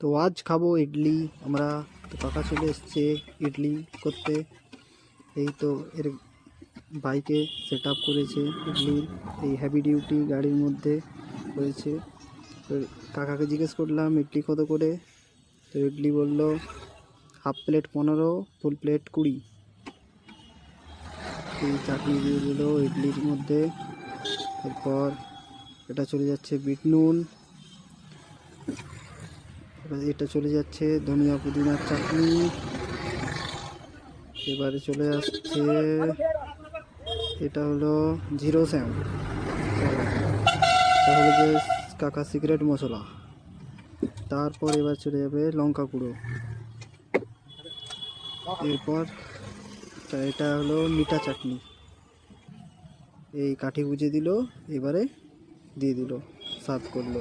তো আজ খাবো ইডলি আমরা। তো কাকা চলে এসছে ইডলি করতে। এই তো এর বাইকে সেট আপ করেছে ইডলির, এই হেভি ডিউটি গাড়ির মধ্যে করেছে। তো কাকাকে জিজ্ঞেস করলাম ইডলি কত করে। তো ইডলি বললো হাফ প্লেট 15, ফুল প্লেট 20। এই চাটনি দিয়ে দিল ইডলির মধ্যে। এরপর এটা চলে যাচ্ছে বিট নুন, এটা চলে যাচ্ছে ধনিয়া পুদিনার চাটনি। এবারে চলে আসছে এটা হলো জিরো স্যাম, এটা হলো যে কাকা সিক্রেট মশলা। তারপর এবার চলে যাবে লঙ্কা গুঁড়ো। এরপর এটা হলো মিঠা চাটনি, এই কাঠি গুঁজে দিল, এবারে দিয়ে দিল, সার্ভ করলো।